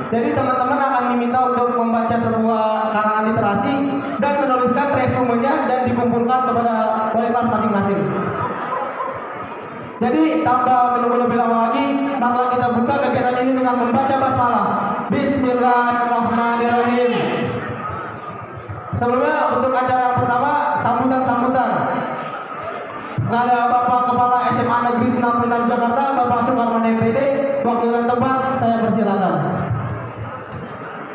Jadi teman-teman akan diminta untuk membaca sebuah karangan literasi dan menuliskan resumenya dan dikumpulkan kepada wali kelas masing-masing. Jadi tanpa menunggu lebih lama lagi, marilah kita buka kegiatan ini dengan membaca basmalah. Bismillahirrahmanirrahim. Sebelumnya untuk acara pertama sambutan. Ada Bapak Kepala SMA Negeri 96 Jakarta, Bapak Sukarman MPD. Waktu dan tempat saya persilakan.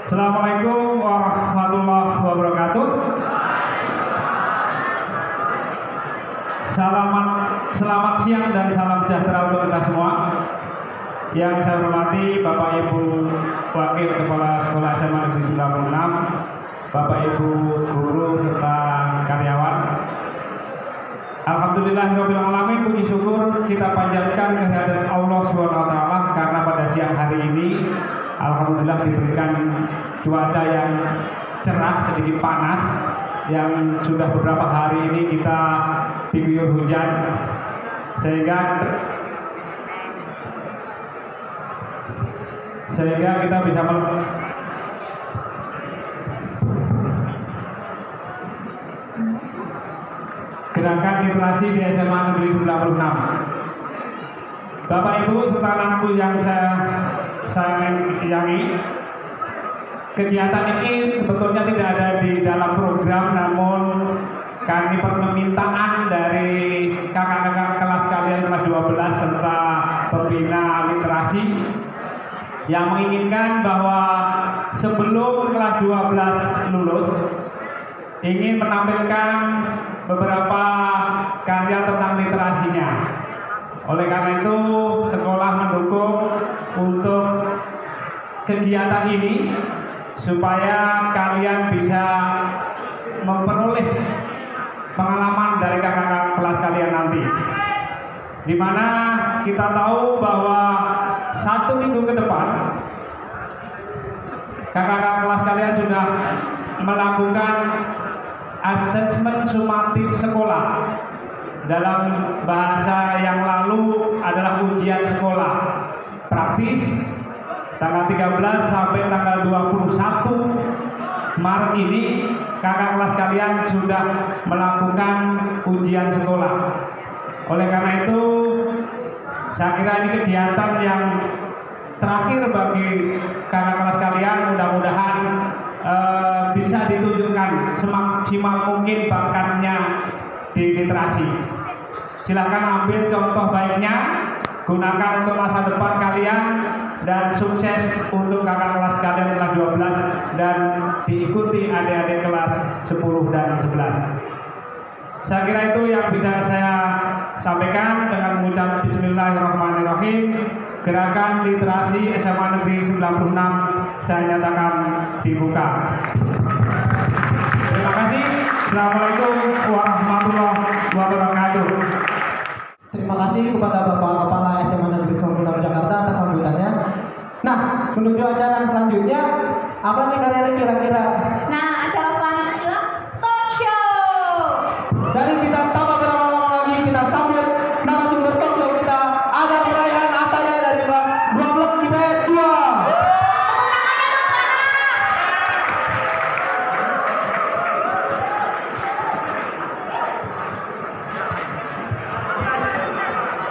Assalamualaikum warahmatullahi wabarakatuh. Selamat siang dan salam sejahtera untuk kita semua. Yang saya hormati Bapak Ibu Wakil Kepala Sekolah SMA Negeri 96, Bapak Ibu guru serta karyawan. Alhamdulillahirabbil alamin, puji syukur kita panjatkan kehadirat Allah SWT karena pada siang hari ini alhamdulillah diberikan cuaca yang cerah, sedikit panas, yang sudah beberapa hari ini kita diguyur hujan, sehingga kita bisa gerakan literasi di SMA Negeri 96. Bapak Ibu serta anakku yang saya sayangi, kegiatan ini sebetulnya tidak ada di dalam program, namun kami permintaan dari kakak-kakak kelas kalian kelas 12 serta pembina literasi yang menginginkan bahwa sebelum kelas 12 lulus ingin menampilkan beberapa karya tentang literasinya. Oleh karena itu sekolah mendukung untuk kegiatan ini supaya kalian bisa memperoleh pengalaman dari kakak-kakak kelas kalian nanti, di mana kita tahu bahwa 1 minggu ke depan kakak-kakak kelas kalian sudah melakukan asesmen sumatif sekolah. Dalam bahasa yang lalu adalah ujian sekolah praktis tanggal 13 sampai tanggal 21 Maret ini. Kakak kelas kalian sudah melakukan ujian sekolah. Oleh karena itu saya kira ini kegiatan yang terakhir bagi kakak kelas kalian. Mudah-mudahan bisa ditunjukkan semaksimal mungkin bakatnya di literasi. Silakan ambil contoh baiknya, gunakan untuk masa depan kalian, dan sukses untuk kakak kelas kalian kelas 12 dan diikuti adik-adik kelas 10 dan 11. Saya kira itu yang bisa saya sampaikan dengan mengucap Bismillahirrahmanirrahim. Gerakan literasi SMA Negeri 96 saya nyatakan dibuka. Terima kasih. Assalamualaikum warahmatullahi wabarakatuh. Terima kasih kepada Bapak Kepala SMA Negeri 96 Jakarta atas sambutannya. Nah, menuju acara selanjutnya, apa nih karyanya kira-kira? Nah, acara selanjutnya adalah talk show. Dari kita tanpa berlama-lama lagi, kita sambut narasumber talk show kita. Ada perayaan Ataya dari kelas 12 IPS 2.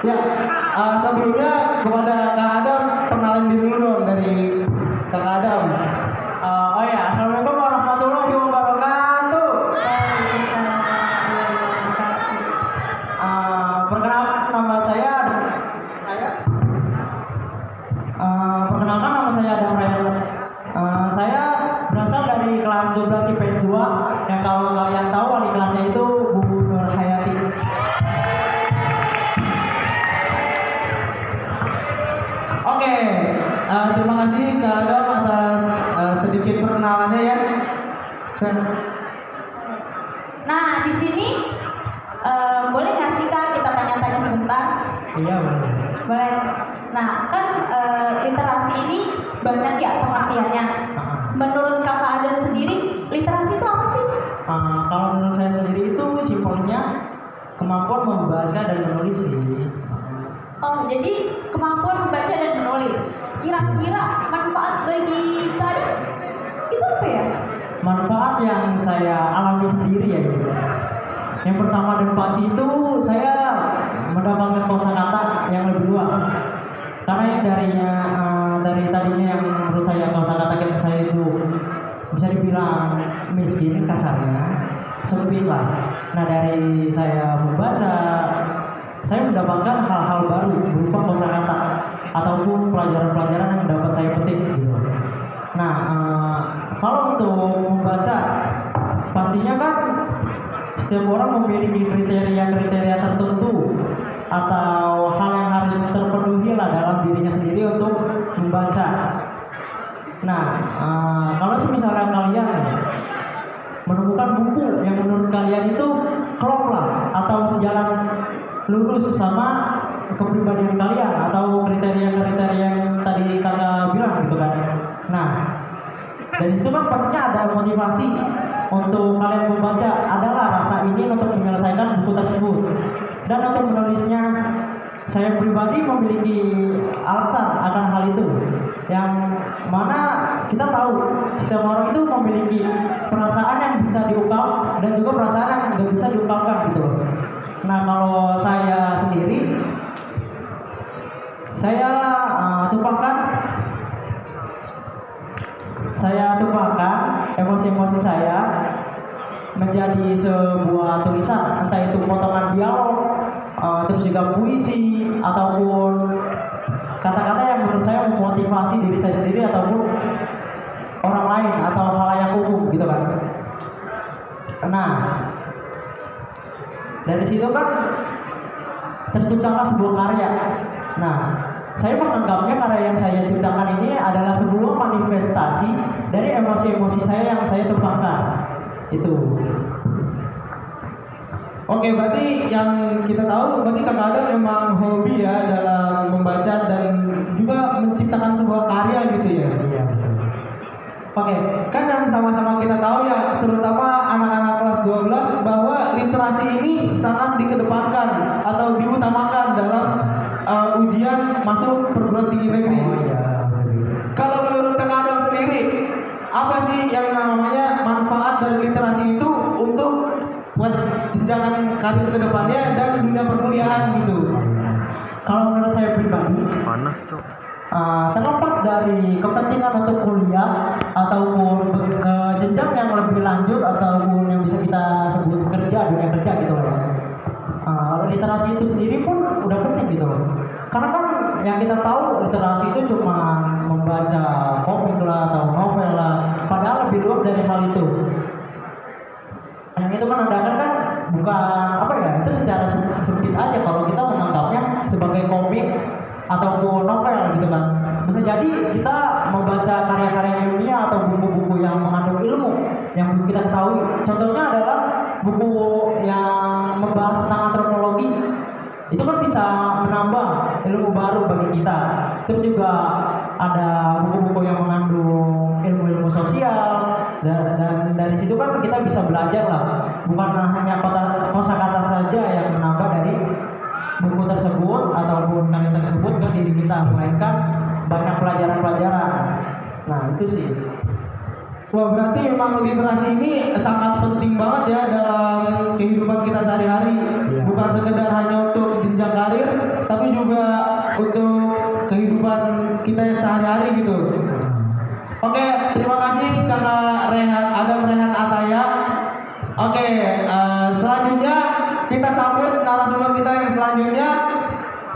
Ya, sebelumnya kepada Kak Adam, perkenalan diri dulu dong dari Kak Adam. Oh ya, Assalamualaikum warahmatullahi wabarakatuh. Perkenalkan nama saya Adam Ryan. Saya berasal dari kelas 12 IPS 2 yang kalau kalian tahu wali kelasnya itu Bu Nur Hayati. Oke, terima kasih Kak Adam atas sedikit perkenalannya ya. Nah, di sini boleh nggak sih Kak kita tanya-tanya sebentar? Iya boleh. Boleh. Nah, kan literasi ini banyak ya pengertiannya. Menurut Kakak Adam sendiri, literasi itu apa sih? Kalau menurut saya sendiri itu simpelnya kemampuan membaca dan menulis sih. Oh, jadi kemampuan membaca dan menulis. Kira-kira manfaat bagi kalian itu apa ya? Manfaat yang saya alami sendiri ya gitu. Yang pertama dan pasti itu saya mendapatkan kosakata yang lebih luas. Karena yang dari tadinya yang menurut saya kosakata saya itu bisa dibilang miskin kasarnya, sempit lah. Nah dari saya membaca, saya mendapatkan hal-hal baru berupa kosakata ataupun pelajaran-pelajaran yang dapat saya petik gitu. Nah kalau untuk membaca, pastinya kan setiap orang memiliki kriteria-kriteria tertentu atau hal yang harus terpenuhi lah dalam dirinya sendiri untuk membaca. Nah, kalau misalnya kalian menemukan buku yang menurut kalian itu klop lah atau sejalan lurus sama kepribadian kalian atau kriteria-kriteria yang tadi kakak bilang gitu kan. Nah, dari situ kan pastinya ada motivasi untuk kalian membaca, adalah rasa ingin untuk menyelesaikan buku tersebut. Dan untuk menulisnya, saya pribadi memiliki alasan akan hal itu, yang mana kita tahu setiap orang itu memiliki perasaan yang bisa diungkap dan juga perasaan yang tidak bisa diungkapkan gitu. Nah kalau saya sendiri, saya tumpahkan emosi-emosi saya menjadi sebuah tulisan, entah itu potongan dialog, terus juga puisi ataupun kata-kata yang menurut saya memotivasi diri saya sendiri ataupun orang lain atau halayak umum gitu kan. Nah dari situ kan terciptalah sebuah karya. Nah saya menganggapnya karya yang saya ciptakan ini adalah sebuah manifestasi dari emosi-emosi saya yang saya tumpahkan itu. Oke, berarti yang kita tahu berarti Kakak Adam emang hobi ya dalam membaca dan juga menciptakan sebuah karya gitu ya. Iya. Oke, kan yang sama-sama kita tahu ya, terutama anak-anak kelas 12 bahwa literasi ini sangat dikedepankan atau diutamakan dalam ujian masuk perguruan tinggi negeri. Oh iya. Kalau menurut Kakak Adam sendiri, apa sih yang namanya manfaat dari literasi itu untuk buat jenjang karir ke depannya dan dunia perkuliahan gitu? Kalau menurut saya pribadi, panas cok. terlepas dari kepentingan untuk kuliah ataupun ke jenjang yang lebih lanjut ataupun yang bisa kita sebut dunia kerja gitu loh. Literasi itu sendiri pun udah penting gitu loh. Karena kan yang kita tahu literasi itu cuma membaca komik lah atau novel lah, padahal lebih luas dari hal itu. Yang itu menandakan kan bukan apa ya, itu secara sempit aja kalau kita menganggapnya sebagai komik ataupun novel gitu kan. Bisa jadi kita membaca karya-karya ilmiah atau buku-buku yang mengandung ilmu yang belum kita ketahui. Contohnya adalah buku yang membahas tentang antropologi. Itu kan bisa menambah ilmu baru bagi kita. Terus juga ada buku-buku yang mengandung ilmu-ilmu sosial, dan dari situ kan kita bisa belajar lah. Bukan hanya kosakata saja yang menambah dari buku tersebut ataupun karya tersebut ke diri kita, melainkan banyak pelajaran-pelajaran. Nah itu sih. Wah, berarti memang literasi ini sangat penting banget ya dalam kehidupan kita sehari-hari. Iya. Bukan sekedar hanya untuk jenjang karir, tapi juga untuk kehidupan kita sehari-hari gitu. Oke, terima kasih Kakak Adam Rehan Ataya. Oke, selanjutnya kita sambut narasumber kita yang selanjutnya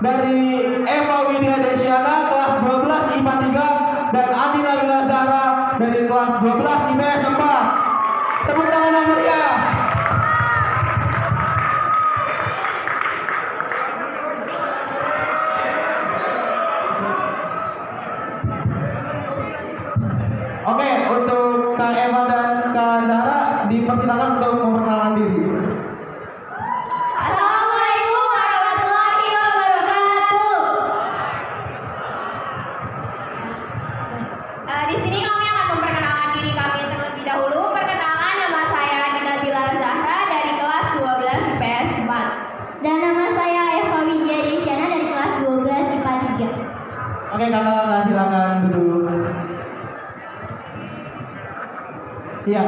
dari Eva Widya Desyana kelas 12 IPA 3 dan Adi Nabila Zahra dari kelas 12 IPS 4. Tepuk tangan yang meriah. Oke, untuk Kak Eva dan Kak Zahra dipersilakan untuk memperkenalkan diri. Assalamualaikum warahmatullahi wabarakatuh. Di sini kami akan memperkenalkan diri kami terlebih dahulu. Perkenalkan, nama saya Nabila Zahra dari kelas 12 IPS 4. Dan nama saya Eva Widya Desyana dari kelas 12 IPA 3. Oke, Kakak silakan. Iya,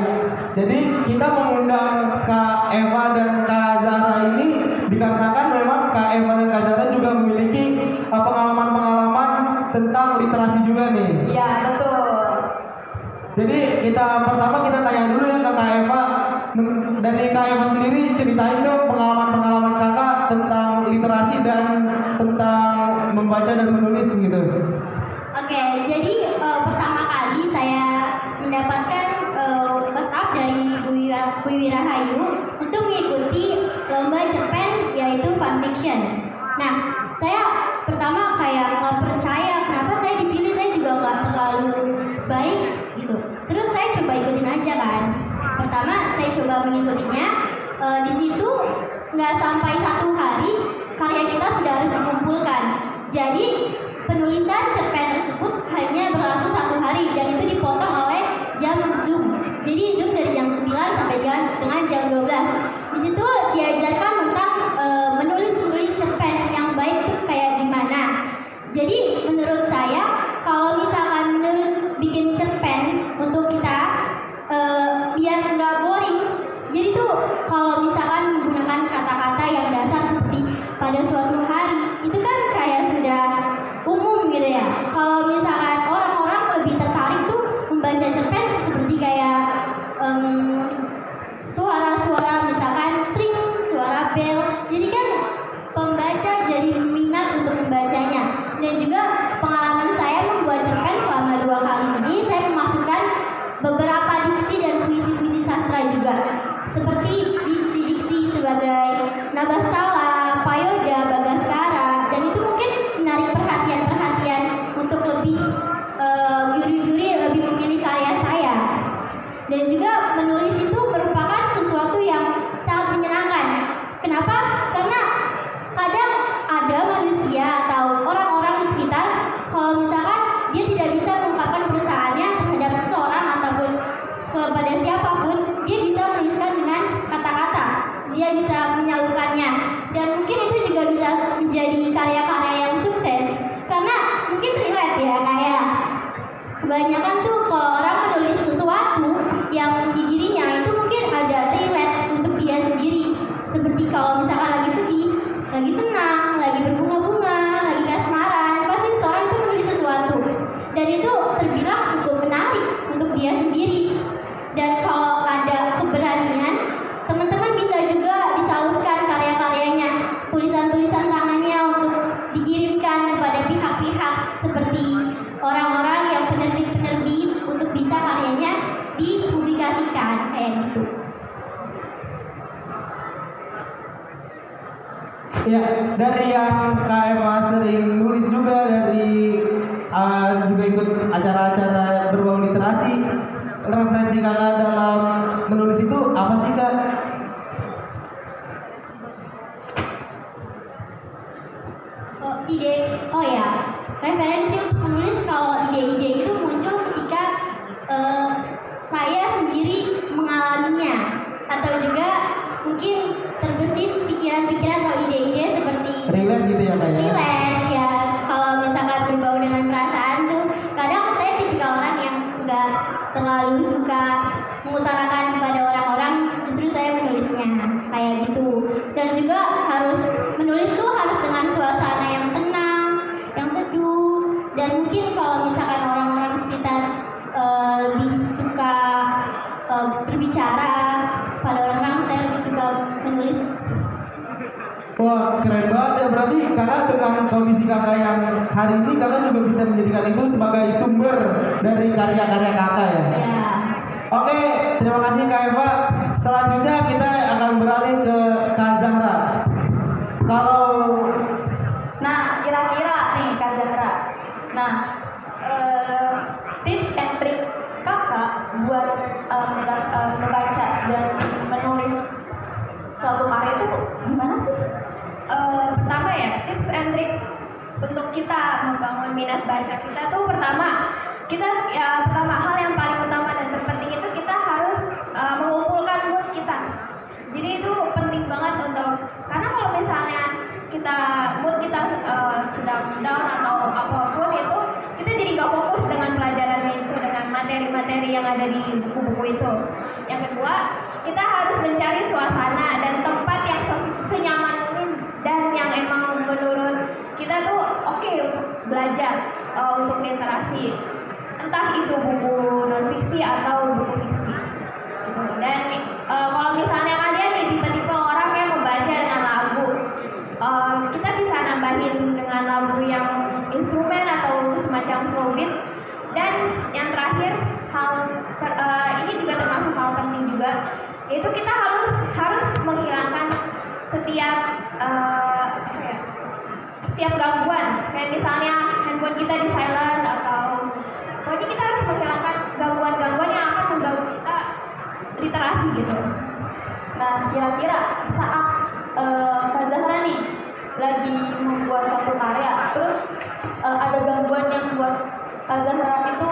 jadi kita mengundang Kak Eva dan Kak Zahra ini dikarenakan memang Kak Eva dan Kak Zahra juga memiliki pengalaman-pengalaman tentang literasi juga nih. Iya, betul. Jadi pertama kita tanya dulu ya ke Kak Eva. Dari Kak Eva sendiri ceritain dong pengalaman-pengalaman kakak tentang literasi dan tentang membaca dan menulis gitu. Oke, jadi pertama kali saya mendapatkan WhatsApp dari Bu Wirahayu untuk mengikuti lomba cerpen yaitu Fun Fiction. Nah, saya pertama kayak nggak percaya kenapa saya dipilih, saya juga nggak terlalu baik gitu. Terus saya coba ikutin aja kan. Pertama saya coba mengikutinya, di situ nggak sampai 1 hari karya kita sudah harus dikumpulkan. Jadi penulisan cerpen tersebut hanya berlangsung 1 hari dan itu dipotong oleh jam Zoom. Jadi Zoom dari jam 9 sampai dengan jam 12. Di situ diajarkan tentang menulis cerpen yang baik itu kayak gimana. Jadi menurut saya kalau misalkan bikin cerpen untuk kita biar nggak boring. Jadi tuh kalau misalkan menggunakan kata-kata yang dasar seperti pada suatu hari itu kan kayak sudah umum gitu ya. Kalau misalkan orang-orang lebih tertarik tuh membaca cerpen seperti kayak suara-suara misalkan tring, suara bel. Jadi kan pembaca jadi minat untuk membacanya. Dan juga pengalaman saya membuat cerpen selama 2 kali ini, saya memasukkan beberapa diksi dan puisi-puisi sastra juga, seperti diksi-diksi sebagai Nabastala, Payoda, Bagaskara, dan itu mungkin menarik perhatian untuk lebih juri-juri lebih memilih karya saya. Dan juga menulis itu merupakan sesuatu yang sangat menyenangkan. Kenapa? Karena kadang ada manusia atau orang-orang di sekitar, kalau misalkan dia tidak bisa mengungkapkan perasaannya terhadap seseorang ataupun kepada siapapun, dia bisa menuliskan dengan kata-kata, dia bisa menyalurkannya, dan mungkin itu juga bisa menjadi karya-karya yang sukses. Karena mungkin relate ya, kayak kebanyakan tuh kalau orang menulis sesuatu yang di dirinya itu mungkin ada relate untuk dia sendiri. Seperti kalau misalkan lagi sedih, lagi senang, lagi berbunga-bunga, lagi kasmaran, pasti seorang itu menulis sesuatu. Dan itu terbilang cukup menarik untuk dia sendiri. Dan kalau ada keberanian, teman-teman bisa juga disalurkan karya-karyanya, tulisan-tulisan tangannya untuk dikirimkan kepada pihak-pihak seperti orang-orang yang penerbit-penerbit untuk bisa karyanya dipublikasikan kayak gitu. Ya, dari yang Kak Eva sering nulis juga, dari juga ikut acara-acara berbau literasi, referensi kakak dalam menulis itu apa sih Kak? Referensi untuk menulis, kalau ide-ide itu muncul ketika saya sendiri mengalaminya, atau juga mungkin terbesit pikiran-pikiran atau ide-ide seperti Relate gitu ya Kak ya? relate ya. Kalau misalkan berbau dengan perasaan tuh, kadang saya tipikal orang yang nggak terlalu suka mengutarakan kepada orang-orang, justru saya menulisnya kayak gitu. Dan juga harus menulis tuh harus dengan suasana yang tenang, yang teduh, dan mungkin kalau misalkan orang-orang sekitar lebih suka berbicara pada orang-orang, saya lebih suka menulis. Wah, keren banget ya. Berarti kakak dengan kondisi kakak yang hari ini, kakak juga bisa menjadikan itu sebagai sumber dari karya-karya kakak ya? Ya. Oke, terima kasih Kak Eva. Selanjutnya kita akan beralih ke Kak Zahra. Nah, kira-kira nih Kak Zahra. Nah, tips and trik kakak buat membaca dan menulis suatu karya itu gimana sih? Pertama ya, tips and trik untuk kita membangun minat baca kita tuh pertama hal yang paling utama dan terpenting itu kita harus mengumpulkan mood kita. Jadi itu penting banget karena kalau misalnya mood kita sedang down atau apapun itu, kita jadi gak fokus dengan pelajaran itu, dengan materi-materi yang ada di buku buku itu. Yang kedua, kita harus mencari suasana dan tempat yang senyaman mungkin dan yang emang menurut kita tuh oke untuk belajar, untuk literasi, entah itu buku non fiksi atau buku fiksi. Gitu. Dan kalau misalnya kalian nih tipe-tipe orang yang membaca dengan lagu, kita bisa nambahin dengan lagu yang instrumen atau semacam slow beat. Dan yang terakhir, ini juga termasuk hal penting juga, yaitu kita harus menghilangkan setiap gangguan, kayak misalnya handphone kita di silent, atau pokoknya kita harus menghilangkan gangguan-gangguan yang akan mengganggu kita literasi gitu. Nah, kira-kira saat Kak Zahra nih lagi membuat suatu karya, terus ada gangguan yang buat Kak Zahra itu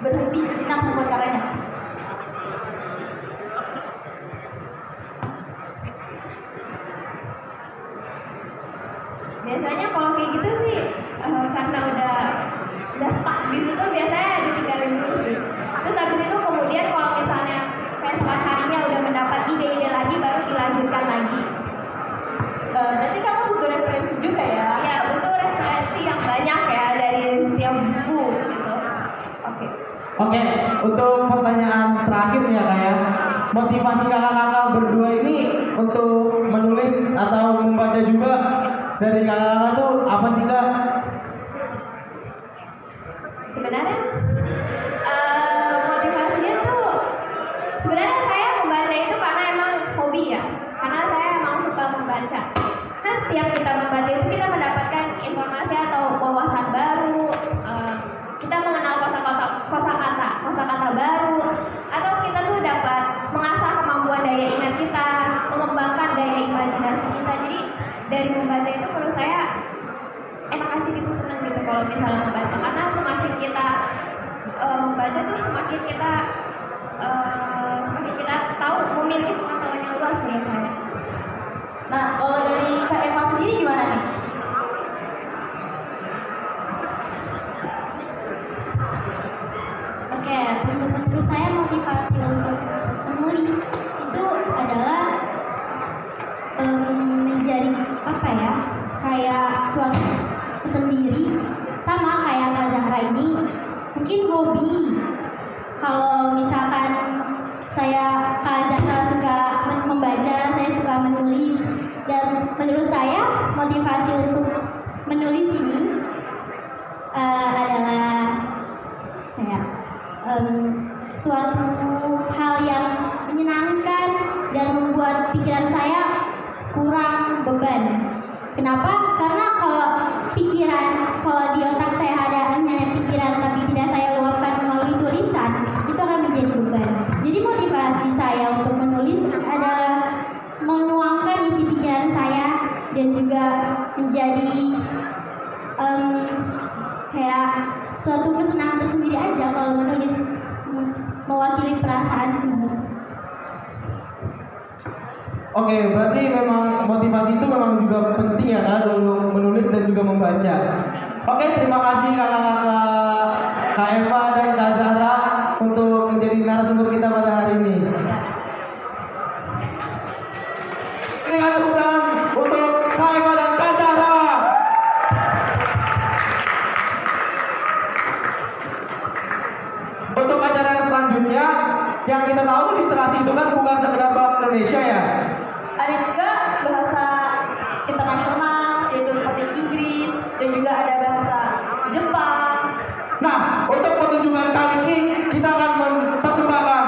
berhenti sejenak membuat karyanya. Biasanya kalau kayak gitu sih karena udah stuck di situ, biasanya ditinggalin dulu sih. Terus habis itu kemudian kalau misalnya keesokan harinya udah mendapat ide-ide lagi, baru dilanjutkan lagi. Berarti kamu butuh referensi juga ya? Ya, butuh referensi yang banyak ya dari setiap buku gitu. Oke, untuk pertanyaan terakhir nih ya Kak ya. Motivasi kakak-kakak berdua ini untuk menulis atau membaca juga dari kakak-kakak tuh apa sih Kak? Sebenarnya motivasinya tuh sebenarnya saya membaca itu karena emang hobi ya, karena saya emang suka membaca. Nah, setiap kita membaca itu kita mendapatkan informasi atau wawasan baru, kita mengenal kosakata baru, atau kita tuh dapat mengasah kemampuan daya ingat kita, mengembangkan daya imajinasi kita. Jadi dari membaca itu menurut saya enak aja gitu, senang gitu kalau misalnya membaca, karena semakin kita membaca tuh semakin kita tahu, memiliki pengetahuan yang luas menurut saya. Nah, kalau dari Kak Eva sendiri gimana nih? Oke, menurut saya motivasi untuk menulis itu adalah menjadi apa ya, kayak suatu sendiri, sama kayak Kak Zahra ini mungkin hobi. Kalau misalkan Kak Zahra suka membaca, saya suka menulis, dan menurut saya motivasi untuk menulis ini adalah kayak suatu hal yang menyenangkan dan membuat pikiran saya kurang beban. Kenapa? Karena kalau di otak saya hanya pikiran tapi tidak saya luapkan melalui tulisan, itu akan menjadi beban. Jadi motivasi saya untuk menulis adalah menuangkan isi pikiran saya dan juga menjadi kayak suatu kesenangan tersendiri aja kalau menulis, mewakili perasaan sendiri. Oke, berarti memang motivasi itu memang juga penting ya kan, untuk menulis dan juga membaca. Oke, terima kasih kakak-kakak Kak Eva dan Kak Zahra untuk menjadi narasumber kita pada hari ini. Ini kan tepuk tangan untuk Kak Eva dan Kak Zahra. Untuk acara yang selanjutnya, yang kita tahu literasi itu kan bukan sekedar bahasa Indonesia ya. Ada juga bahasa internasional, yaitu seperti Inggris, dan juga ada bahasa Jepang. Nah, untuk pertunjukan kali ini kita akan mempersembahkan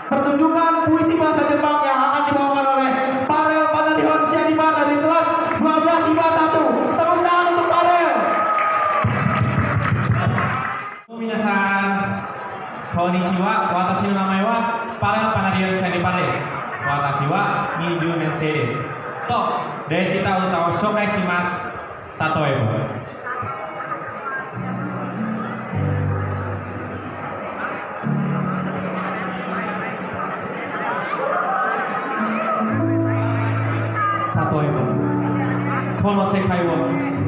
pertunjukan puisi bahasa Jepang yang akan dibawakan oleh Parel Panarion Syadima dari kelas 12 IPA 1. Tepuk tangan untuk Parel. Minasan, konnichiwa. Watashi no namae wa Parel Panarion Syadima desu. Watashi wa 20年生です。と、例示した歌を紹介します。例えば。この世界は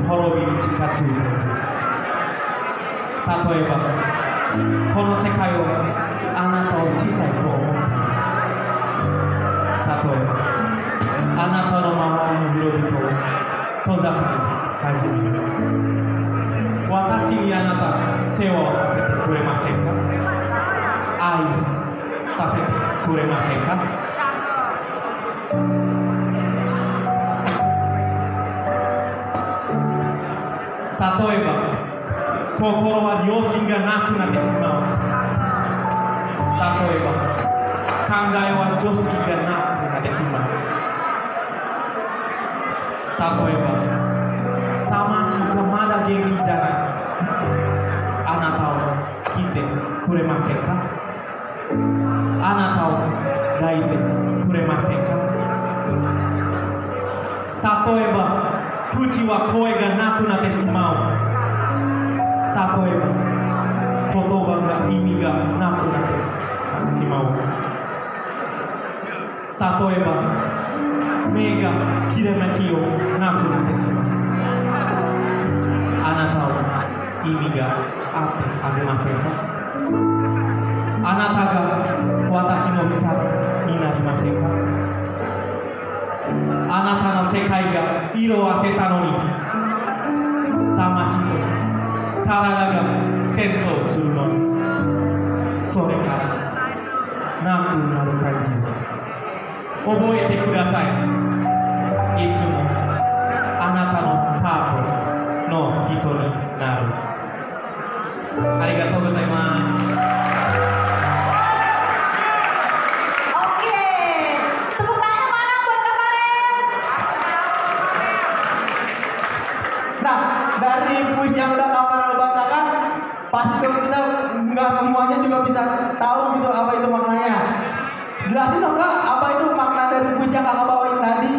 滅びに近づいている。例えばこの世界をあなたを小さいと思った例えばあなたの周りの人々を遠ざかり始める私にあなた世話をさせてくれませんか愛をさせてくれませんか例えば心は良心がなくなってしまう例えば考えは常識がなくなってしまう例えば魂がまだ元気じゃないあなたを聞いてくれませんかあなたを抱いてくれませんか例えば口は声がなくなってしまう例えば言葉が意味がなくなってしまう例えば目がきらめきをなくなってしまうあなたは意味があってありませんかあなたが私の光になりませんかあなたの世界が色あせたのに魂と体が戦争するのにそれがなくなる感じを覚えてくださいいつもあなたのパートの人になるありがとうございますNah, dari puisi yang udah Kamal bacakan, pasti kita nggak semuanya juga bisa tahu gitu apa itu maknanya. Jelasin dong Kak, apa itu makna dari puisi yang Kakak bawain tadi?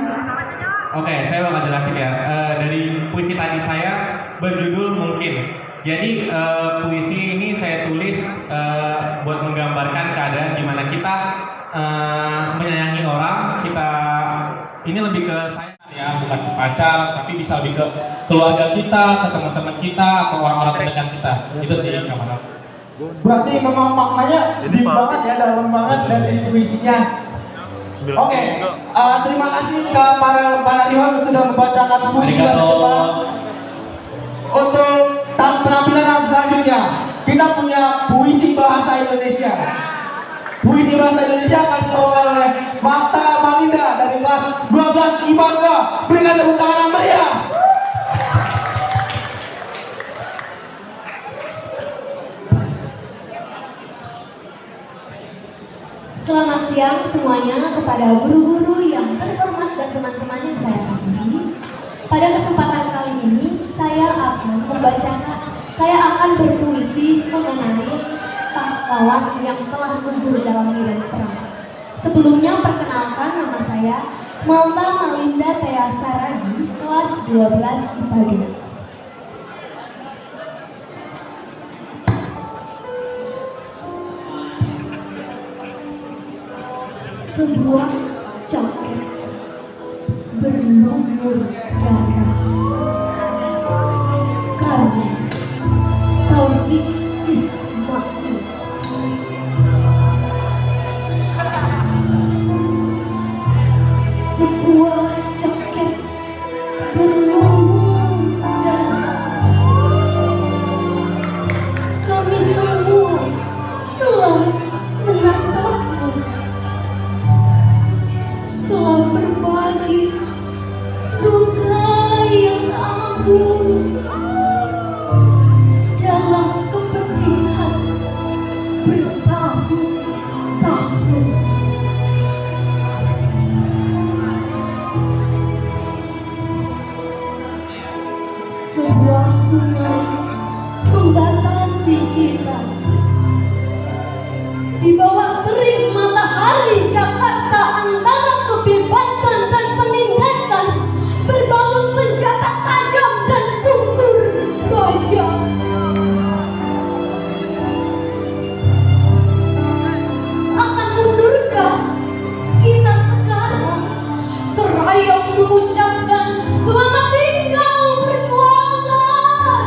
Oke, saya bakal jelasin ya. Dari puisi tadi saya berjudul Mungkin. Jadi puisi ini saya tulis buat menggambarkan keadaan di mana kita menyayangi orang, kita ini lebih ke saya ya, bukan ke pacar, tapi bisa lebih ke keluarga kita, ke teman-teman kita, atau orang-orang terdekat kita. Itu sih Kamal. Berarti memang maknanya deep banget ya, dalam banget dari puisinya. Oke, terima kasih ke para paneliwan sudah membacakan puisi dari depan. Untuk penampilan yang selanjutnya, kita punya puisi bahasa Indonesia. Puisi bahasa Indonesia akan dibawakan oleh Mata Malinda dari kelas 12 IPA 2. Berikan tepuk tangan yang meriah. Selamat siang semuanya kepada guru-guru yang terhormat dan teman-teman yang saya kasihi. Pada kesempatan kali ini saya akan berpuisi mengenai pahlawan yang telah gugur dalam medan perang. Sebelumnya perkenalkan, nama saya Mata Malinda Thea Saragi, kelas 12 IPA 2. Sebuah jaket berlumur darah, karya Taufik Ismail. Sebuah jaket berlumur darah, kami semua telah menatapmu, telah berbagi duka yang agung dalam kepedihan bertahun-tahun. Sebuah sungai membatasi kita. Di bawah terik matahari Jakarta, antara kebebasan dan penindasan, berbangun senjata tajam dan sungkur baja. Akan mundurkah kita sekarang seraya mengucapkan selamat tinggal perjuangan?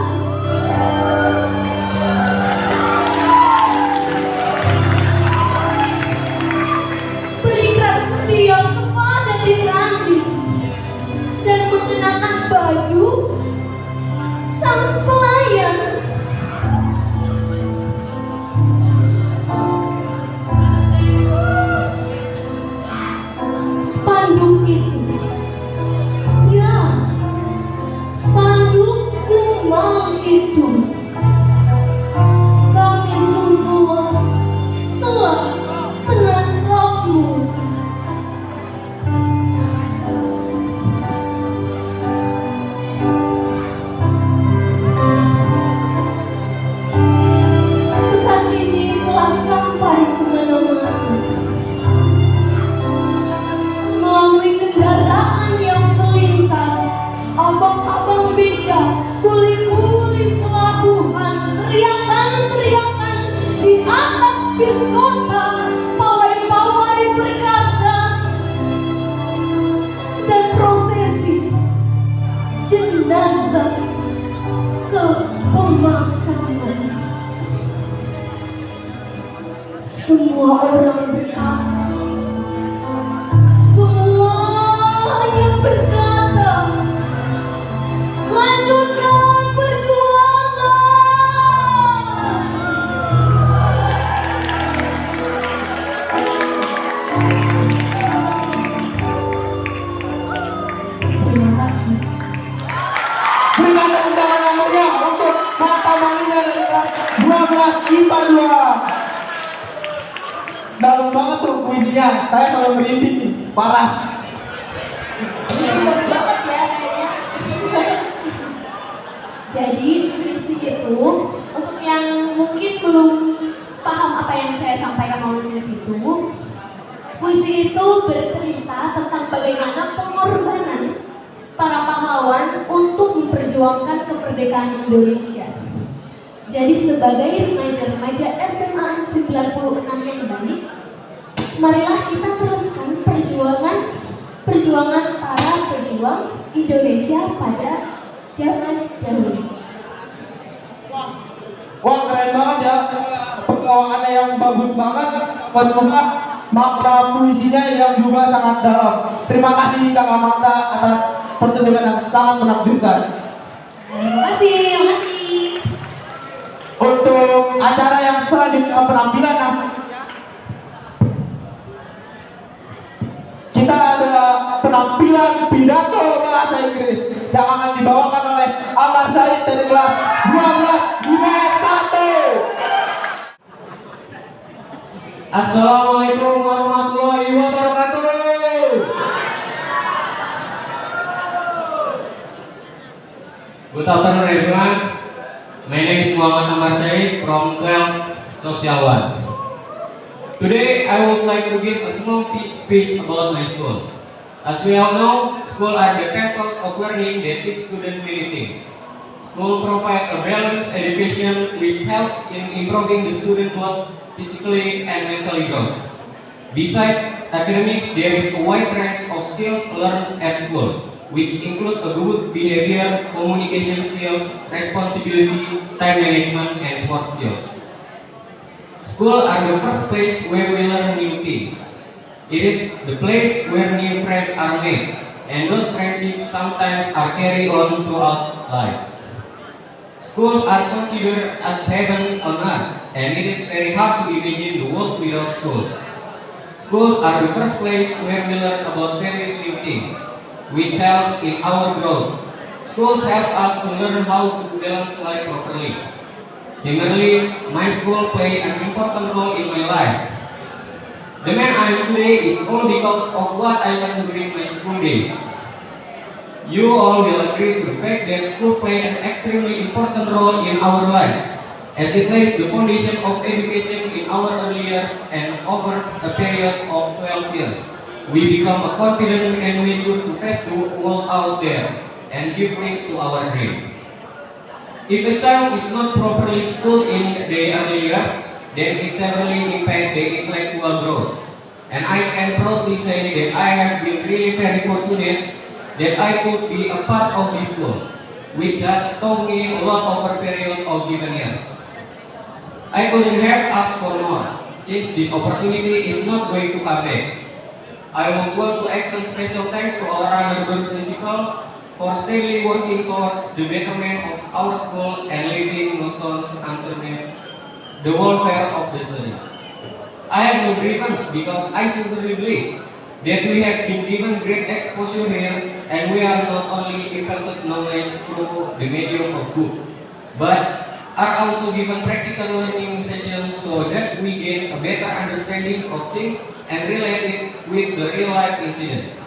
kelas IPA 2. Dalam banget tuh puisinya, saya sampai merinding nih, parah. Luas banget ya kayaknya. Jadi puisi itu untuk yang mungkin belum paham apa yang saya sampaikan melalui puisi itu, puisi itu bercerita tentang bagaimana pengorbanan para pahlawan untuk memperjuangkan kemerdekaan Indonesia. Jadi sebagai remaja-remaja SMA 96 yang baik, marilah kita teruskan perjuangan para pejuang Indonesia pada zaman dahulu. Wah, keren banget ya. Pembawaannya yang bagus banget, penuh makna puisinya yang juga sangat dalam. Terima kasih Kakak Magda atas pertunjukan yang sangat menakjubkan. Terima kasih. Untuk acara yang selanjutnya penampilan, kita ada penampilan pidato bahasa Inggris yang akan dibawakan oleh Amar Said dari kelas 12 IPS 1. Assalamualaikum warahmatullahi wabarakatuh. Good afternoon everyone. My name is Muhammad Amar Said from 12 Social 1. Today I would like to give a small speech about my school. As we all know, school are the temples of learning that teach students many things. School provide a balanced education which helps in improving the student both physically and mentally growth. Besides academics, there is a wide range of skills learned at school, which include a good behavior, communication skills, responsibility, time management, and sport skills. School are the first place where we learn new things. It is the place where new friends are made, and those friendships sometimes are carried on throughout life. Schools are considered as heaven on earth, and it is very hard to imagine the world without schools. Schools are the first place where we learn about various new things, which helps in our growth. Schools help us to learn how to balance life properly. Similarly, my school play an important role in my life. The man I am today is all because of what I learned during my school days. You all will agree to the fact that school play an extremely important role in our lives, as it lays the foundation of education in our early years, and over a period of 12 years. We become a confident and mature to face the world out there and give wings to our dream. If a child is not properly schooled in the early years, then it severely impacts the intellectual growth. And I can proudly say that I have been really very fortunate that I could be a part of this school, which has taught me a lot over a period of given years. I couldn't have asked for more, since this opportunity is not going to come back. I would want to extend special thanks to our honorable principal for steadily working towards the betterment of our school and leaving no stones unturned the welfare of the student. I have no grievance because I sincerely believe that we have been given great exposure here, and we are not only imparted knowledge through the medium of book, but are also given practical learning sessions so that we gain a better understanding of things and relate it with the real life incident.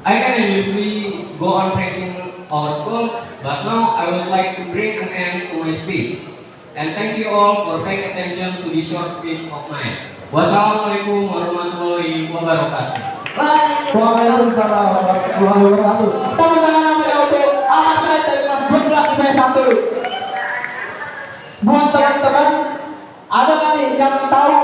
I can endlessly go on praising our school, but now I would like to bring an end to my speech. And thank you all for paying attention to this short speech of mine. Wassalamualaikum warahmatullahi wabarakatuh. Waalaikumsalam warahmatullahi wabarakatuh. Tepuk tangan namanya untuk Ahmad Said dari kelas 12 IPS 1. Buat teman-teman, ada kan nih yang tahu,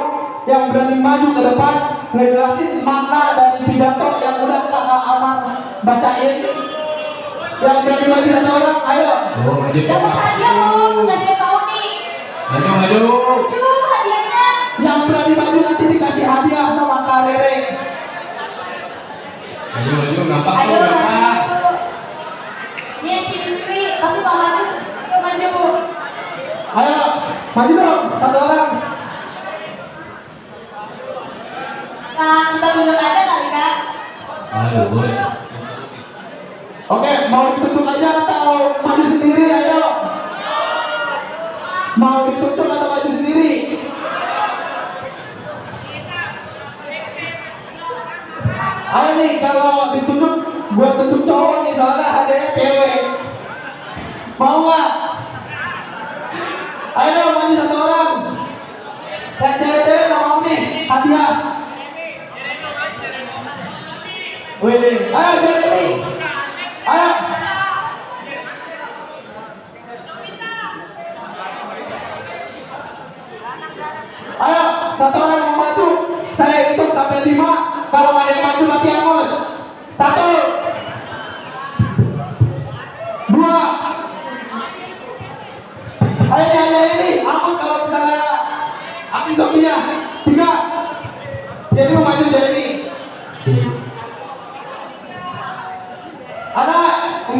yang berani maju ke depan ngejelasin makna dari pidato yang udah Kakak Amar bacain? Yang berani maju satu orang, ayo. Dapat hadiah loh, nggak ada yang tahu nih. Maju. Cu, hadiahnya. Yang berani maju nanti dikasih hadiah sama Kak Rere. Maju, gampang. Ayo maju. Nih Ciwi, pasti mau maju. Yuk maju. Ayo, maju dong, satu orang. Kak, kita duduk aja kali Kak. Aduh, boleh. Oke, mau ditutup aja atau maju sendiri, ayo. Mau ditutup atau Ayo nih kalau ditunjuk, gue tunjuk cowok nih soalnya hadiahnya cewek. Mau nggak? Ayo dong maju satu orang. Dan cewek-cewek nggak mau nih hadiah. Wih, ayo Jeremy. Ayo. Ayo, satu orang mau maju. Saya hitung sampai 5. Kalau nggak ada yang maju mati hangus. 1, 2. Ayo ini. Hangus kalau misalnya api sopinya. 3. Jadi mau maju Jeremy. Ada 4.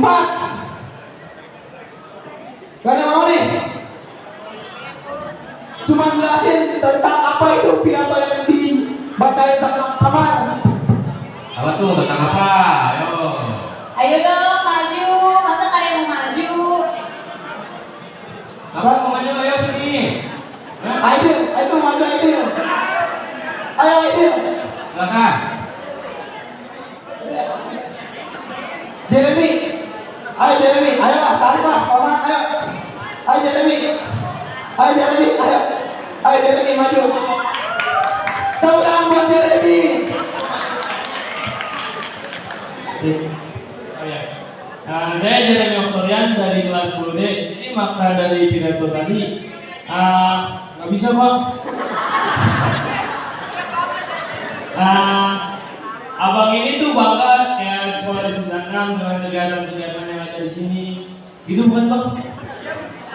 Gak ada mau nih. Cuma jelasin tentang apa itu pidato yang dibacain sama Amar. Apa tuh tentang apa? Ayo. Ayo dong maju, masa nggak ada yang mau maju? Apa mau maju? Ayo sini. Aidil, ayo maju Aidil. Ayo Aidil. Silakan. Jeremy. Ayo Jeremy, ayo tarik lah, paman, ayo. Ayo Jeremy. Ayo Jeremy, ayo. Ayo Jeremy maju. Tepuk tangan buat Jeremy. Oh ya. Saya Jeremy Oktorian dari kelas 10D. Ini makna dari pidato tadi. Nggak bisa kok. Abang ini tuh bangga kayak sekolah di 96 dengan kegiatan-kegiatan yang ada di sini. Gitu bukan bang?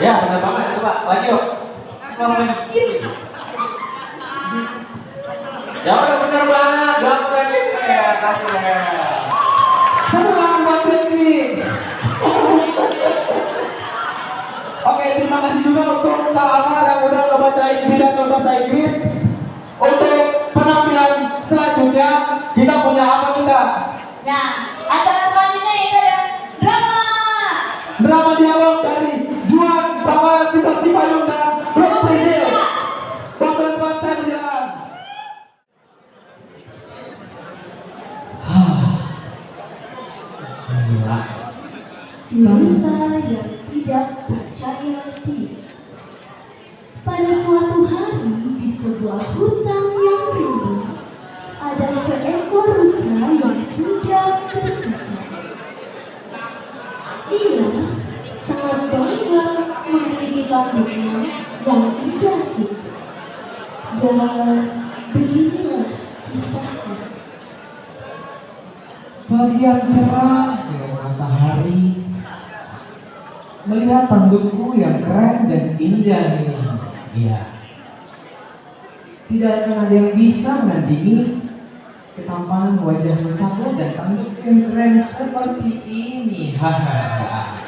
Ya benar banget. Coba lagi yuk. Ya udah benar banget. Doang lagi ya kasih ya. Tepuk tangan buat Jeremy. Oke, terima kasih juga untuk Kak Amar yang udah ngebacain pidato bahasa Inggris. Untuk penampilan selanjutnya kita punya apa kita? Nah, acara selanjutnya itu ada drama. Drama dialog dari Juan, Bapak Tito Cipayung dan Bro Prisil. Bantuan buat saya berjalan. Bangsa yang tidak percaya diri. Pada suatu hari di sebuah hutan yang rindang, ada seekor rusa yang sedang berbicara. Ia sangat bangga memiliki tanduknya yang indah itu. Dan beginilah kisahnya. Pagi yang cerah dengan matahari, melihat tandukku yang keren dan indah ini. Iya. Tidak akan ada yang bisa menandingi ketampanan wajah rusaku dan tandukku yang keren seperti ini. Hahaha.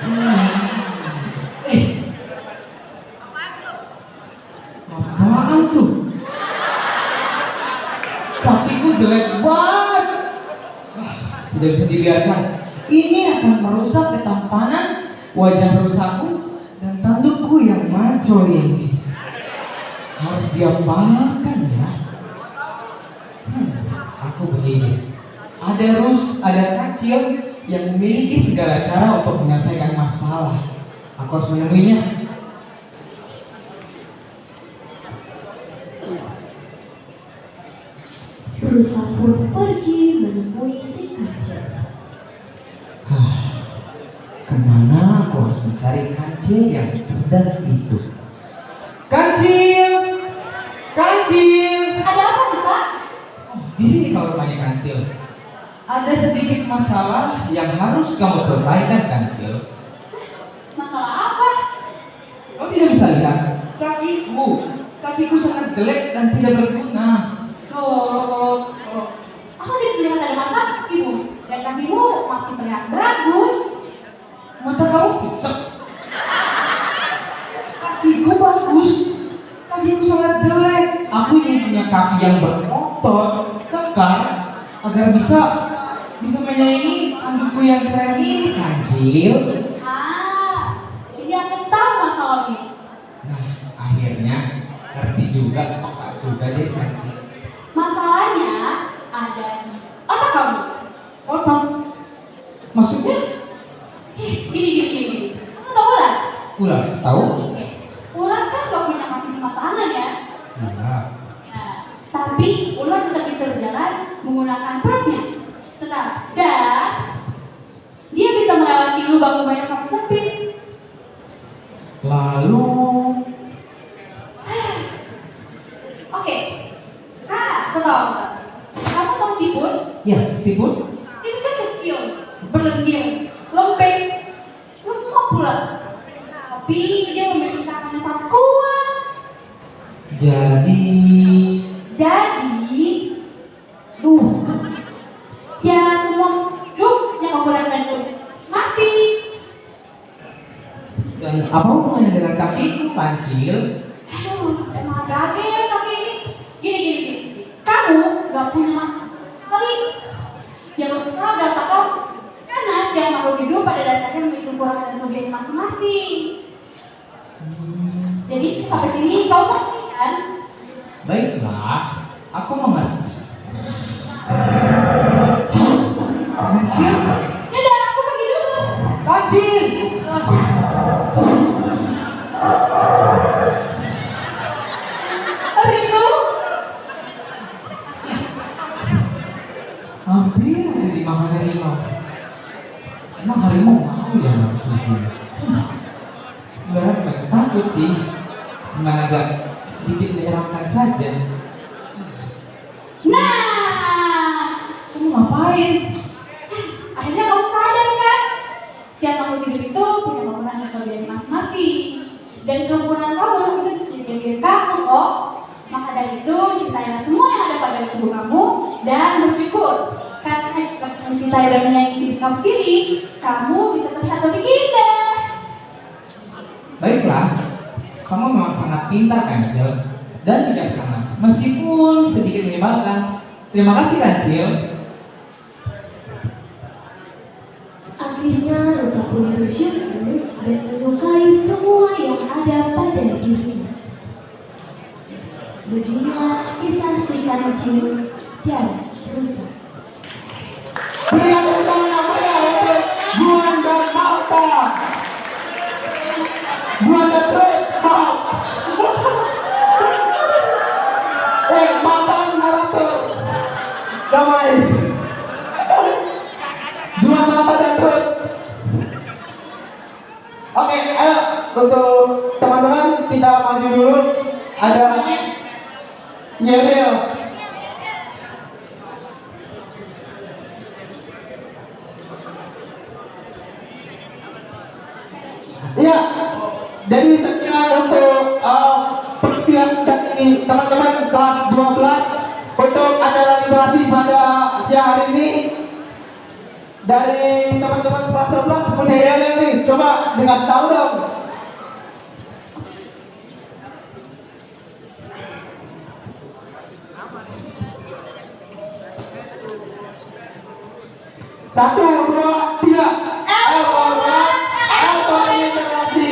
Apaan tuh? Kakiku jelek banget. Tidak bisa dibiarkan. Ini akan merusak ketampanan wajah rusaku dan tandukku yang maco ini. Harus diapakan ya? Aku begini. Ada kacil yang memiliki segala cara untuk menyelesaikan masalah. Aku harus menemuinya. Rusa pun pergi menemui si kancil. Kemana aku harus mencari kancil yang cerdas itu? Kancil! Kancil! Ada apa bisa? Di sini kalau tanya kancil. Ada sedikit masalah yang harus kamu selesaikan, kancil. Masalah apa? Kamu tidak bisa lihat kakiku sangat jelek dan tidak berguna. Loh. Aku tidak melihat ada masalah, ibu. Dan kakimu masih terlihat bagus. Mata kamu picek. Kakiku bagus. Kakiku sangat jelek. Aku ingin punya kaki yang berotot, kekar, agar bisa menyaingi tandukku yang keren ini, kancil. Jadi aku tahu masalahnya. Nah, akhirnya ngerti juga, peka juga deh, kancil. Masalahnya ada di otak kamu. Maksudnya? Gini. Kamu tahu ular? Ular, tahu? Oke. Ular kan gak punya kaki sama tangan ya. Iya. Nah, tapi ular tetap bisa berjalan menggunakan perutnya. Dan dia bisa melewati lubang-lubang yang sangat sempit. Lalu Oke. Aku tahu. Kamu tahu siput? ya, siput. Siput kan kecil, berlendir, lembek, lemah pula. Tapi dia memiliki tangan yang sangat kuat. Jadi Ya semua hidup yang menggunakan itu masih. dan apa hubungannya dengan kakiku, kancil? Aduh, emang agak ya kaki ini. Gini. Kamu gak punya masalah sekali. Yang lebih salah adalah otak kamu. Karena setiap makhluk hidup pada dasarnya memiliki kekurangan dan kelebihan masing-masing. Jadi sampai sini kau mengerti kan? Baiklah, aku mengerti. Kancil? Dadah, aku pergi dulu. Kancil! Harimau. Hampir aja dimakan harimau. Emang harimau mau ya maksudnya? Sebenarnya bukan takut sih, cuma agak sedikit menyeramkan saja. Nah, Kamu ngapain? akhirnya kamu sadar kan? Setiap makhluk hidup itu punya kekurangan dan kelebihan masing-masing. Dan kemampuan kamu itu bisa jadi kelebihan kamu kok. Maka dari itu, cintailah semua yang ada pada tubuh kamu dan bersyukur. Karena jika mencintai dan menyayangi diri kamu sendiri, kamu bisa terlihat lebih indah. Baiklah, kamu memang sangat pintar Kancil dan bijaksana, meskipun sedikit menyebalkan. Terima kasih Kancil. Akhirnya Rosa pun bersyukur dan menyukai semua yang ada pada dirinya. Beginilah kisah si kancil dan Rosa. Berikan tepuk tangan namanya untuk Juan dan Malta. Juan dan Truk, maaf. Malta narator. Damai. Juan, Malta dan Truk. Oke, ayo untuk teman-teman kita maju dulu. Ada Yel. Iya, jadi sekian untuk penampilan dari teman-teman kelas 12 untuk acara literasi pada siang hari ini. Dari teman-teman kelas 12 punya Yel nih, coba dikasih tahu dong. Satu, dua, tiga. Literasi.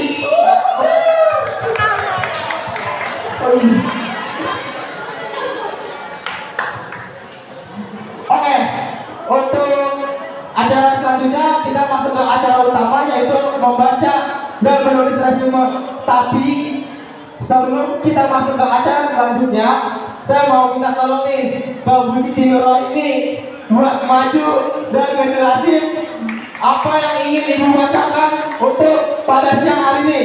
Oke, untuk acara selanjutnya kita masuk ke acara utama yaitu membaca dan menulis resume. Tapi sebelum kita masuk ke acara selanjutnya, saya mau minta tolong nih ke Bu Siti Nurul ini buat maju dan ngejelasin apa yang ingin Ibu bacakan untuk pada siang hari ini.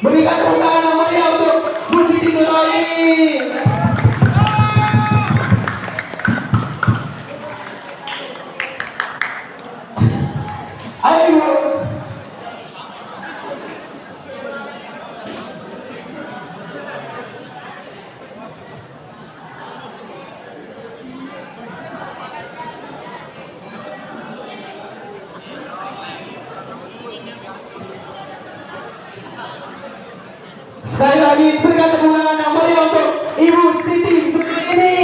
Berikan tepuk tangan namanya untuk Bu Siti Nurul ini. Ayo Ibu. Sekali lagi berikan tepuk tangan yang meriah untuk Ibu Siti ini.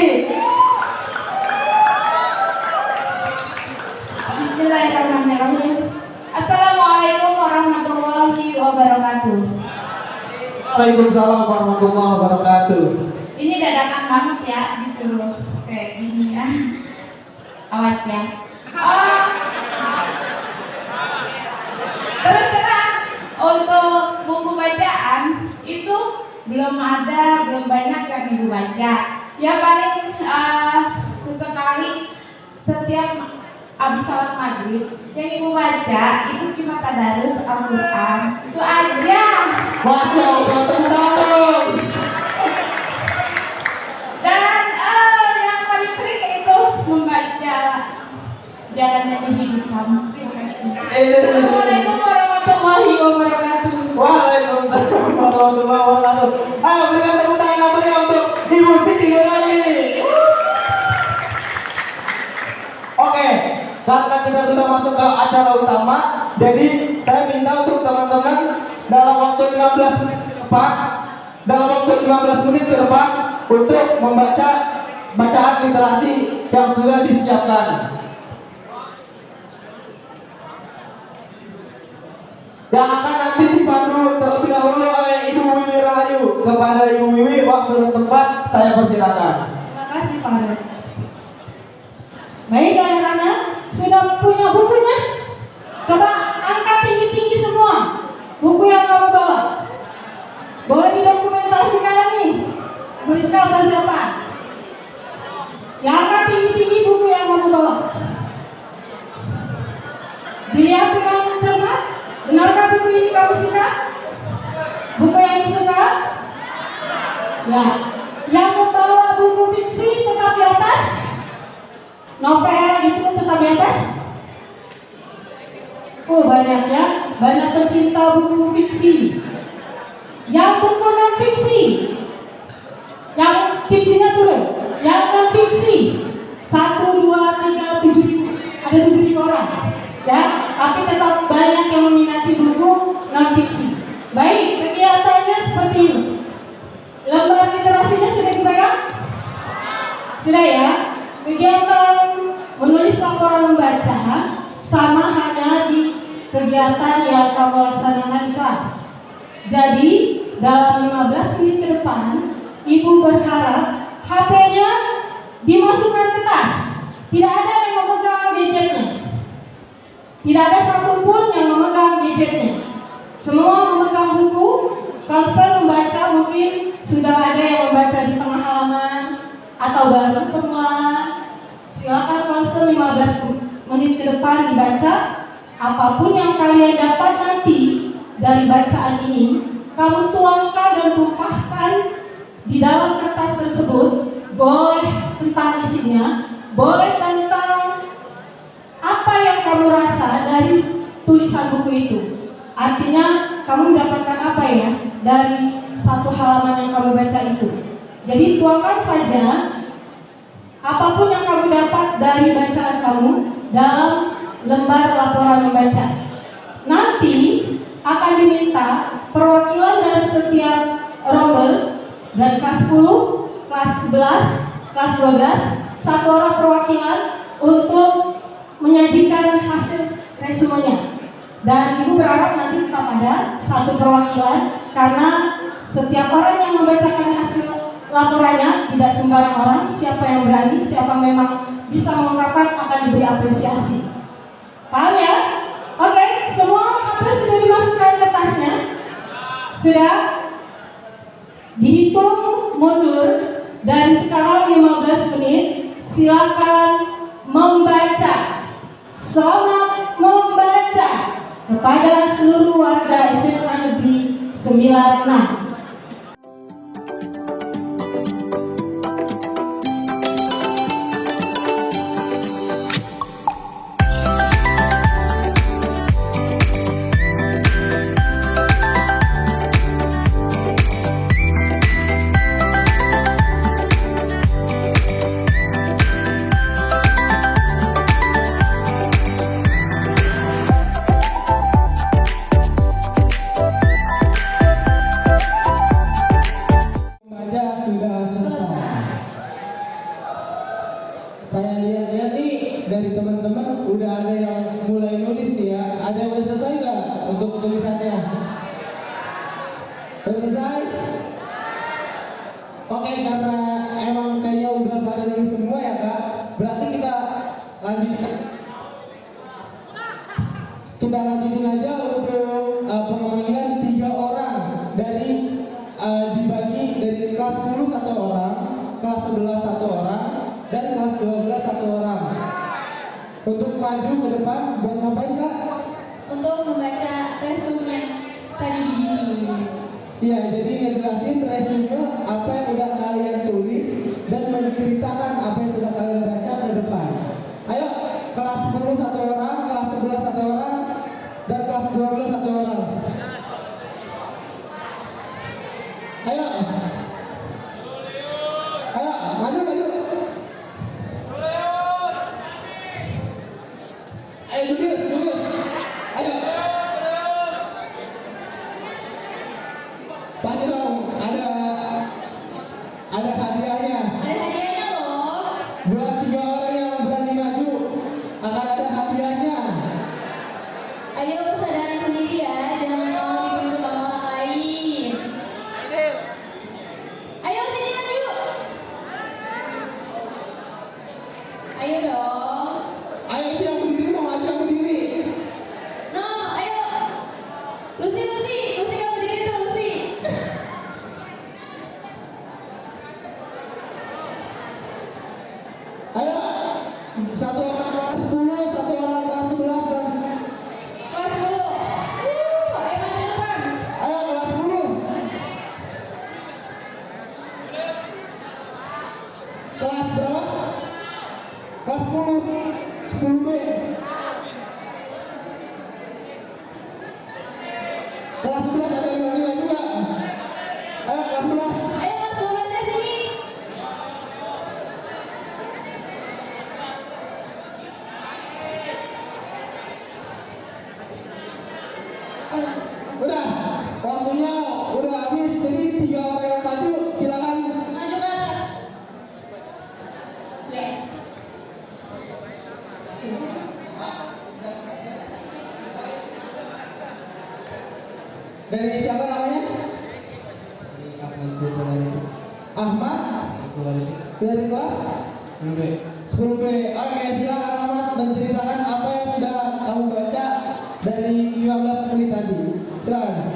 Bismillahirrahmanirrahim. Assalamualaikum warahmatullahi wabarakatuh. Waalaikumsalam warahmatullahi wabarakatuh. Ini dadakan banget ya disuruh kayak gini ya. Awas ya. belum banyak yang ibu baca. Ya paling sesekali setiap habis sholat maghrib yang ibu baca itu cuma tadarus Al-Quran. Itu aja. Masya Allah, tepuk tangan. Dan yang paling sering itu membaca Jalan dan Kehidupan. Terima kasih. Assalamualaikum warahmatullahi wabarakatuh. Waalaikumsalam warahmatullahi wabarakatuh. Ayo berikan tepuk tangan yang meriah untuk Ibu Siti Nurani. Oke, karena kita sudah masuk ke acara utama, jadi saya minta untuk teman-teman dalam waktu 15 menit ke depan, untuk membaca bacaan literasi yang sudah disiapkan. Yang akan nanti dipandu terlebih dahulu oleh Ibu Wiwi Rahayu. Kepada Ibu Wiwi, waktu dan tempat saya persilakan. Terima kasih Pak Red. Baik anak-anak, sudah punya bukunya? Coba angkat tinggi-tinggi semua buku yang kamu bawa. Boleh didokumentasikan nih. Bu Rizka atau siapa? Ya, angkat tinggi-tinggi buku yang kamu bawa. Dilihat dengan cermat. Benarkah buku ini kamu suka? Buku yang disuka? Ya. Yang membawa buku fiksi tetap di atas? Novel itu tetap di atas? Oh banyak ya, banyak pencinta buku fiksi. Yang buku non fiksi, yang fiksinya turun, yang non fiksi 1, 2, 3, 7 ribu, ada 7 ribu orang, ya. Tapi tetap banyak yang meminati buku non fiksi. Baik, kegiatannya seperti ini. Lembar literasinya sudah dipegang? Sudah ya. Kegiatan menulis laporan membaca sama hanya di kegiatan yang kamu laksanakan di kelas. Jadi dalam 15 menit ke depan, Ibu berharap HP-nya dimasukkan ke tas. Tidak ada yang memegang gadgetnya. Tidak ada satupun yang memegang gadgetnya. Semua memegang buku. Konsen membaca mungkin sudah ada yang membaca di tengah halaman atau baru permulaan. Silakan konsen 15 menit ke depan dibaca. Apapun yang kalian dapat nanti dari bacaan ini, kamu tuangkan dan tumpahkan di dalam kertas tersebut. Boleh tentang isinya, boleh tentang apa yang kamu rasa dari tulisan buku itu. Artinya kamu mendapatkan apa ya dari satu halaman yang kamu baca itu. Jadi tuangkan saja apapun yang kamu dapat dari bacaan kamu dalam lembar laporan membaca. Nanti akan diminta perwakilan dari setiap rombel dari kelas 10, kelas 11, kelas 12, satu orang perwakilan untuk menyajikan hasil resumenya. Dan Ibu berharap nanti tetap ada satu perwakilan karena setiap orang yang membacakan hasil laporannya tidak sembarang orang. Siapa yang berani, siapa memang bisa mengungkapkan akan diberi apresiasi. Paham ya? Oke, semua HP sudah dimasukkan ke tasnya? Sudah? Dihitung mundur dari sekarang 15 menit. Silakan membaca. Selamat membaca kepada seluruh warga SMA Negeri 96. Saya lihat-lihat nih dari teman-teman udah ada yang mulai nulis nih ya. Ada yang udah selesai nggak untuk tulisannya? Selesai? Oke, karena emang kayaknya udah pada nulis semua ya Kak. Berarti kita lanjutin aja untuk pemanggilan 3 orang dari dibagi 11 satu orang dan kelas 12 satu orang. Untuk maju ke depan buat ngapain Kak? Untuk membaca resume yang tadi dibikin. Iya, jadi ngejelasin resume apa yang udah kalian tulis dan menceritakan apa yang sudah kalian baca ke depan. Ayo, kelas 10 satu orang, kelas 11 satu orang, dan kelas 12 satu orang. Ayo. Ayo, maju. Ayo, Julius. Ayo. Pasti dong, ada hadiahnya. Ada hadiahnya loh. Buat 3 orang yang berani maju akan ada hadiahnya. Ayo kesadaran sendiri ya, jangan mau ditunjuk sama orang lain. Ayo sini maju. Ayo dong. Ayo itu yang berdiri mau maju yang berdiri. No, ayo. Lucy yang berdiri tuh Lucy. Ayo, satu orang kelas 10, satu orang kelas 11 dan Kelas 10. Ayo maju depan. ayo kelas 10. Kelas berapa? Kelas 10B. Kelas 11 ada yang berani maju nggak? Ayo kelas 11. Ayo kelas 12 sini. Udah, waktunya udah habis. Jadi 3 orang yang maju silakan. Maju ke atas. Oke. Dari siapa namanya? Ahmad. Dari kelas 10B. Oke, silakan Ahmad menceritakan apa yang sudah kamu baca dari 15 menit tadi. Silakan.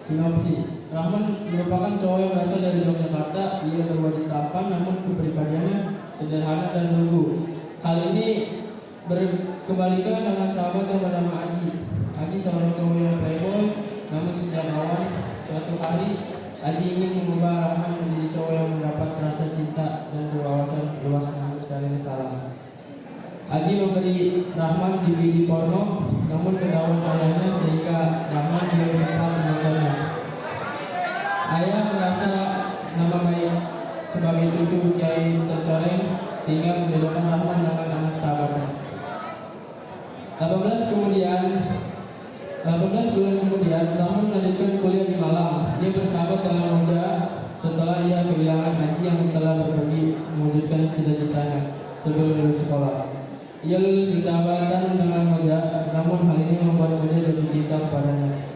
Sinopsis. Rahman merupakan cowok yang berasal dari Yogyakarta. Ia berwajah tampan namun kepribadiannya sederhana dan lugu. Hal ini berkebalikan dengan sahabat yang bernama Aji. Aji seorang cowok yang playboy namun sejak awal suatu hari Aji ingin mengubah Rahman menjadi cowok yang mendapat rasa cinta dan berwawasan luas namun secara salah. Aji memberi Rahman DVD porno namun ketahuan ayahnya sehingga Rahman tidak sempat menontonnya. Ayah merasa nama baik sebagai cucu Kiai tercoreng sehingga menjodohkan Rahman dengan anak sahabatnya. 18 bulan kemudian Rahman melanjutkan kuliah di Malang. Dia bersahabat dengan Moja setelah ia kehilangan Aji yang telah bepergi mewujudkan cita-citanya sebelum lulus sekolah. Ia lulus bersahabatan dengan Moja, namun hal ini membuat Moja jatuh cinta kepadanya.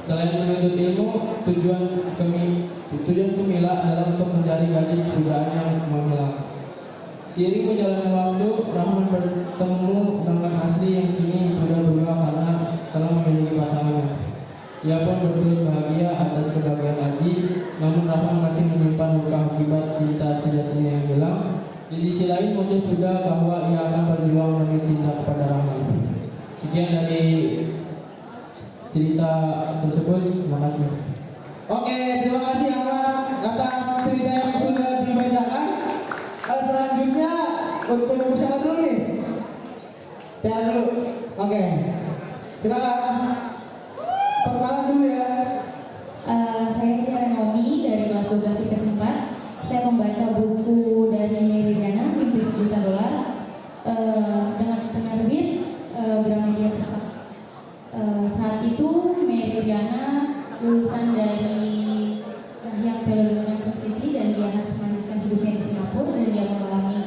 Selain menuntut ilmu, tujuan Kemila adalah untuk mencari gadis putraan yang menghilang. Seiring berjalannya waktu, Rahman bertemu dengan Asli yang kini sudah berubah karena telah memiliki pasangannya. Ia pun berturut bahagia atas kebahagiaan Aji, namun Rahman masih menyimpan luka akibat cinta sejatinya yang hilang. Di sisi lain, Moja sudah bahwa ia akan berjuang demi cinta kepada Rahman. Sekian dari cerita tersebut. Terima kasih. Oke, terima kasih Ahmad atas cerita yang sudah dibacakan. Selanjutnya untuk siapa dulu nih? Tiara dulu. Oke, silakan. Perkenalan dulu ya. Saya Tiara Nomi dari kelas 12 IPS 4. Saya membaca buku dari Meridiana, Mimpi Sejuta Dolar, dengan penerbit Gramedia Pustaka. Saat itu Meridiana lulusan dari Rahyang Pelodon University dan dia harus melanjutkan hidupnya di Singapura dan dia mengalami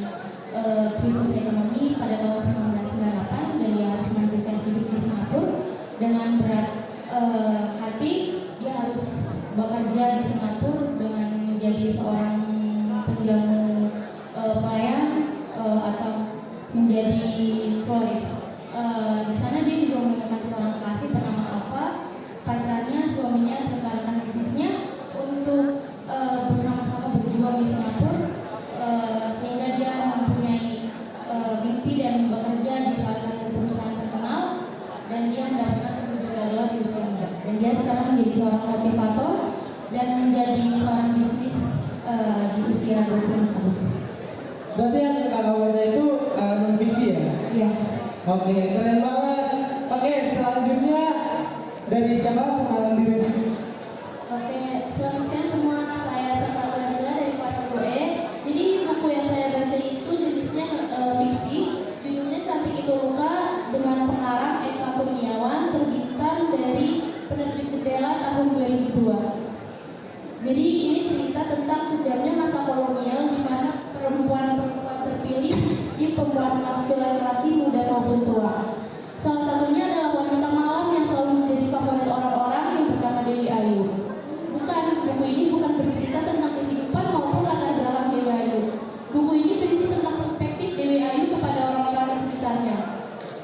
krisis ekonomi pada tahun 1998 dan dia harus melanjutkan hidup di Singapura dengan berat hati. Dia harus bekerja di Singapura dengan menjadi seorang penjamu Berarti yang kakak baca itu non fiksi ya? Iya. Oke, keren banget. Oke, selanjutnya dari siapa pengenalan diri? Oke, selamat siang semua. Saya Safa Madila dari kelas 10E. Jadi buku yang saya baca itu jenisnya fiksi. Judulnya Cantik Itu Luka dengan pengarang Eka Kurniawan, terbitan dari Penerbit Jendela tahun 2002. Jadi ini cerita tentang kejamnya masa kolonial di mana perempuan-perempuan terpilih dipemuas nafsu laki-laki muda maupun tua. Salah satunya adalah wanita malam yang selalu menjadi favorit orang-orang yang bernama Dewi Ayu. Buku ini bukan bercerita tentang kehidupan maupun latar belakang Dewi Ayu. Buku ini berisi tentang perspektif Dewi Ayu kepada orang-orang di sekitarnya.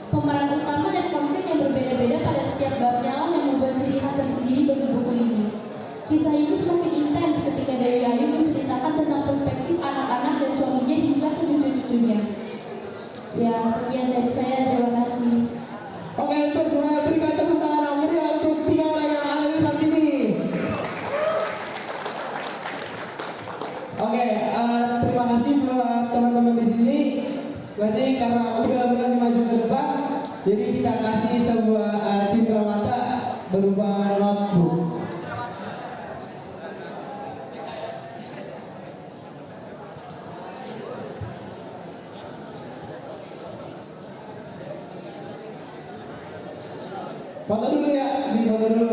Pemeran utama dan konflik yang berbeda-beda pada setiap babnya lah yang membuat ciri khas tersendiri bagi buku ini. Kisah ini semakin intens ketika Dewi Ayu menceritakan tentang perspektif anak-anak dan suaminya hingga ke cucu-cucunya. Ya, sekian dari saya. Terima kasih. Oke, untuk semua berikan tepuk tangan yang meriah untuk 3 orang yang ada di depan sini. Oke, terima kasih buat teman-teman di sini. Berarti karena udah berani maju ke depan, jadi kita kasih sebuah cindrawata berupa notebook. Foto dulu ya, di foto dulu.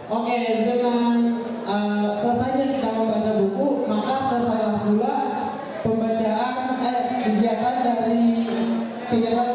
Oke, dengan selesainya kita membaca buku, maka selesailah pula pembacaan kegiatan dari kegiatan